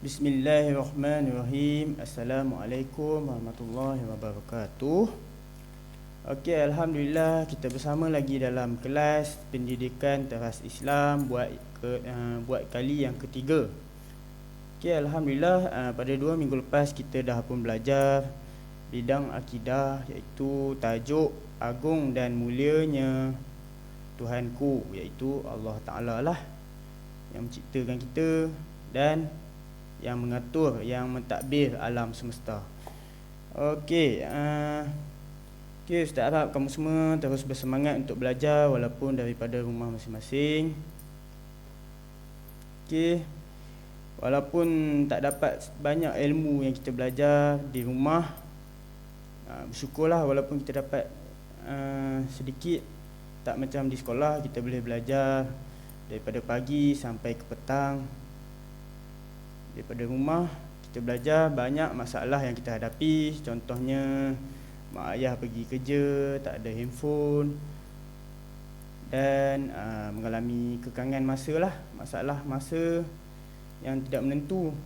Bismillahirrahmanirrahim. Assalamualaikum warahmatullahi wabarakatuh. Okey, alhamdulillah kita bersama lagi dalam kelas pendidikan teras Islam buat kali yang ketiga. Okey, alhamdulillah pada 2 minggu lepas kita dah pun belajar bidang akidah, iaitu tajuk agung dan mulianya Tuhanku, iaitu Allah Ta'ala lah yang menciptakan kita dan yang mengatur, yang mentadbir alam semesta. Okey, Ustaz harap kamu semua terus bersemangat untuk belajar walaupun daripada rumah masing-masing. Okey, walaupun tak dapat banyak ilmu yang kita belajar di rumah, bersyukurlah walaupun kita dapat sedikit. Tak macam di sekolah, kita boleh belajar daripada pagi sampai ke petang. Daripada rumah kita belajar banyak masalah yang kita hadapi. Contohnya mak ayah pergi kerja, tak ada handphone, dan mengalami kekangan masa lah, masalah masa yang tidak menentu.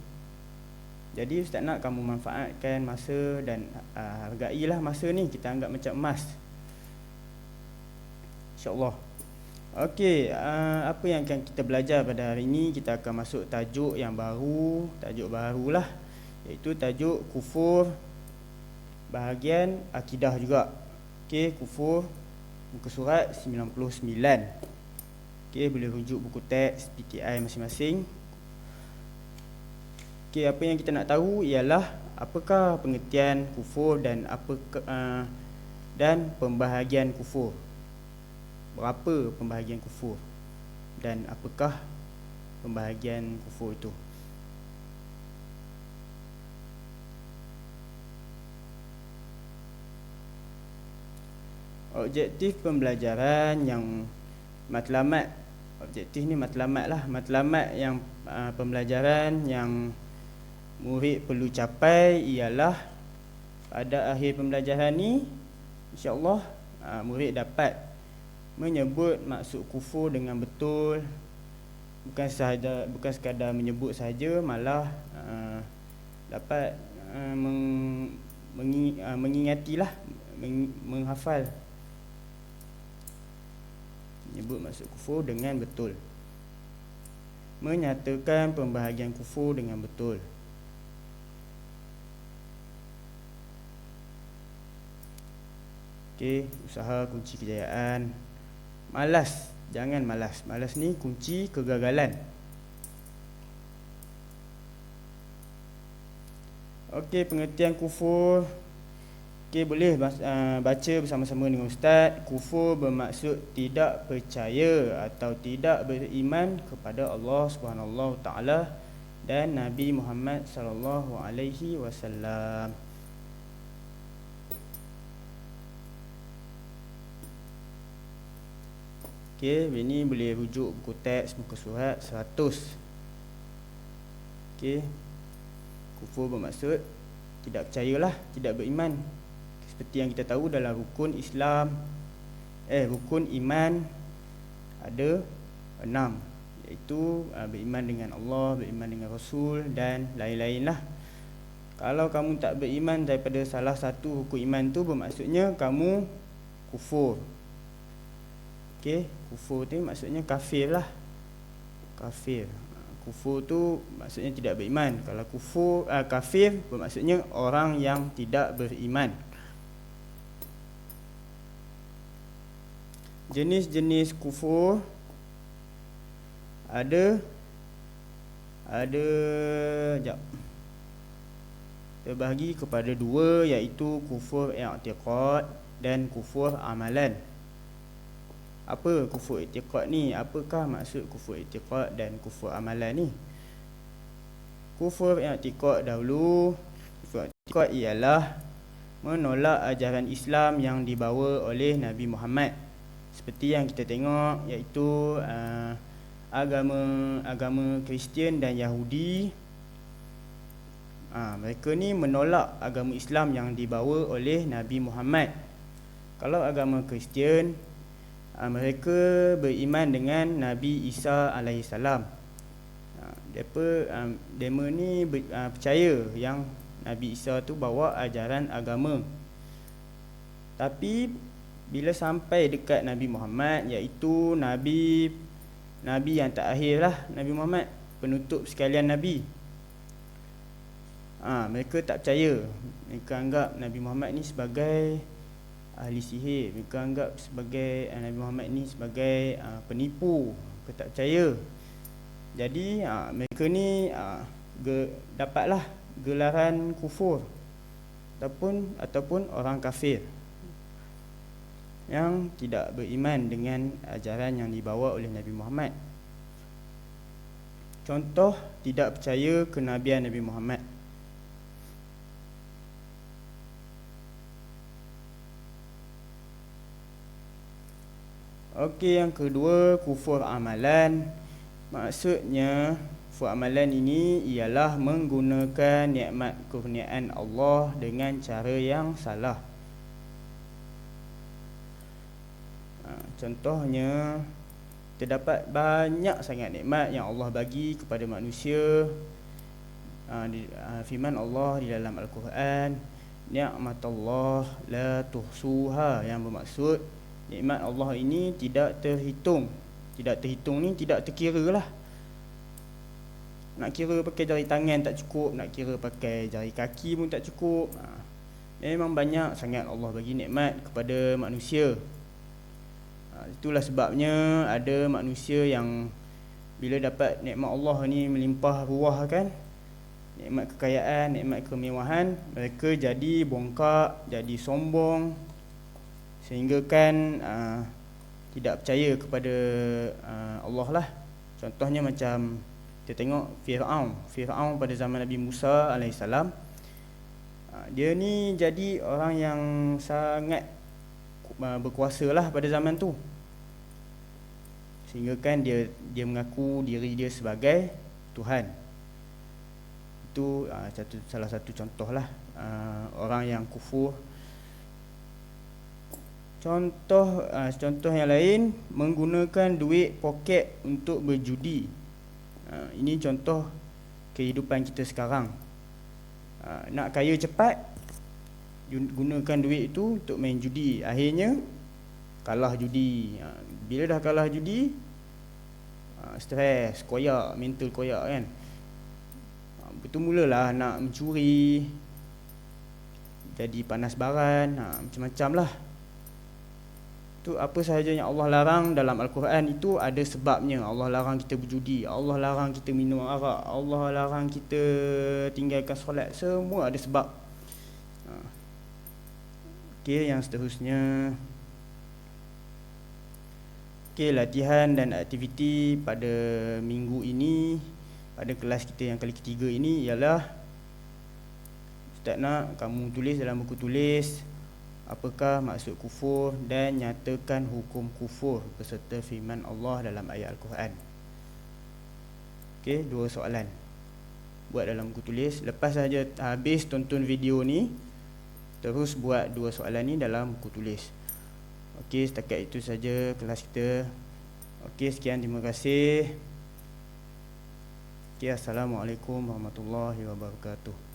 Jadi Ustaz nak kamu manfaatkan masa dan hargailah masa ni. Kita anggap macam emas, InsyaAllah. Okey, apa yang akan kita belajar pada hari ini? Kita akan masuk tajuk yang baru, tajuk barulah, iaitu tajuk kufur bahagian akidah juga. Okey, kufur muka surat 99. Okey, boleh rujuk buku teks PTI masing-masing. Okey, apa yang kita nak tahu ialah apakah pengertian kufur dan dan pembahagian kufur. Berapa pembahagian kufur dan apakah pembahagian kufur itu? Objektif pembelajaran yang matlamat. Objektif ni matlamat lah. Matlamat yang pembelajaran yang murid perlu capai ialah pada akhir pembelajaran ni, insya-Allah murid dapat menyebut maksud kufur dengan betul, bukan sekadar menyebut saja, malah dapat mengingatilah, menghafal, menyebut maksud kufur dengan betul, menyatakan pembahagian kufur dengan betul. Okey, usaha kunci kejayaan. Malas, jangan malas. Malas ni kunci kegagalan. Okey, pengertian kufur. Okey, boleh baca bersama-sama dengan Ustaz. Kufur bermaksud tidak percaya atau tidak beriman kepada Allah Subhanahu Taala dan Nabi Muhammad sallallahu alaihi wasallam. Okey, ini boleh rujuk buku teks muka surat 100. Okey, kufur bermaksud tidak percayalah, tidak beriman. Seperti yang kita tahu dalam rukun Islam, rukun iman ada 6, iaitu beriman dengan Allah, beriman dengan Rasul dan lain-lain lah. Kalau kamu tak beriman daripada salah satu rukun iman tu, bermaksudnya kamu kufur. Okey, kufur tu maksudnya kafir lah. Kafir. Kufur tu maksudnya tidak beriman. Kalau kafir bermaksudnya orang yang tidak beriman. Jenis-jenis kufur ada terbahagi kepada 2, iaitu kufur i'tiqad dan kufur amalan. Apa kufur i'tiqad ni? Apakah maksud kufur i'tiqad dan kufur amalan ni? Kufur i'tiqad dahulu. Kufur i'tiqad ialah menolak ajaran Islam yang dibawa oleh Nabi Muhammad. Seperti yang kita tengok, iaitu agama Kristian dan Yahudi. Mereka ni menolak agama Islam yang dibawa oleh Nabi Muhammad. Kalau agama Kristian, mereka beriman dengan Nabi Isa alaihissalam. Dema ni percaya yang Nabi Isa tu bawa ajaran agama. Tapi bila sampai dekat Nabi Muhammad, iaitu Nabi yang terakhir lah, Nabi Muhammad, penutup sekalian Nabi, mereka tak percaya. Mereka anggap Nabi Muhammad ni sebagai ahli sihir. Mereka anggap sebagai Nabi Muhammad ni sebagai penipu. Mereka tak percaya. Jadi mereka ni dapatlah gelaran kufur ataupun orang kafir yang tidak beriman dengan ajaran yang dibawa oleh Nabi Muhammad. Contoh tidak percaya kenabian Nabi Muhammad. Okey, yang kedua, kufur amalan. Maksudnya kufur amalan ini ialah menggunakan nikmat kurniaan Allah dengan cara yang salah. Contohnya, terdapat banyak sangat nikmat yang Allah bagi kepada manusia. Firman Allah di dalam Al-Quran, ni'matullah la tuhsuha, yang bermaksud nikmat Allah ini tidak terhitung. Tidak terhitung ni tidak terkira lah. Nak kira pakai jari tangan tak cukup, nak kira pakai jari kaki pun tak cukup. Memang banyak sangat Allah bagi nikmat kepada manusia. Itulah sebabnya ada manusia yang bila dapat nikmat Allah ni melimpah ruah kan, nikmat kekayaan, nikmat kemewahan, mereka jadi bongkak, jadi sombong, sehingga kan tidak percaya kepada Allah lah. Contohnya macam kita tengok Fir'aun pada zaman Nabi Musa AS. Dia ni jadi orang yang sangat berkuasa lah pada zaman tu, sehingga kan dia mengaku diri dia sebagai Tuhan. Itu salah satu contoh lah orang yang kufur. Contoh yang lain, menggunakan duit poket untuk berjudi. Ini contoh kehidupan kita sekarang. Nak kaya cepat, gunakan duit itu untuk main judi. Akhirnya kalah judi. Bila dah kalah judi, stres, koyak, mental koyak kan. Betul mulalah nak mencuri, jadi panas baran, macam-macam lah. Tu apa sahaja yang Allah larang dalam Al-Quran itu ada sebabnya. Allah larang kita berjudi, Allah larang kita minum arak, Allah larang kita tinggalkan solat. Semua ada sebab. Okey, yang seterusnya. Okey, latihan dan aktiviti pada minggu ini, pada kelas kita yang kali ketiga ini ialah, Ustaz nak kamu tulis dalam buku tulis apakah maksud kufur dan nyatakan hukum kufur beserta firman Allah dalam ayat Al-Quran. Okey, 2 soalan. Buat dalam buku tulis. Lepas saja habis tonton video ni, terus buat 2 soalan ni dalam buku tulis. Okey, setakat itu saja kelas kita. Okey, sekian, terima kasih. Okey, Assalamualaikum warahmatullahi wabarakatuh.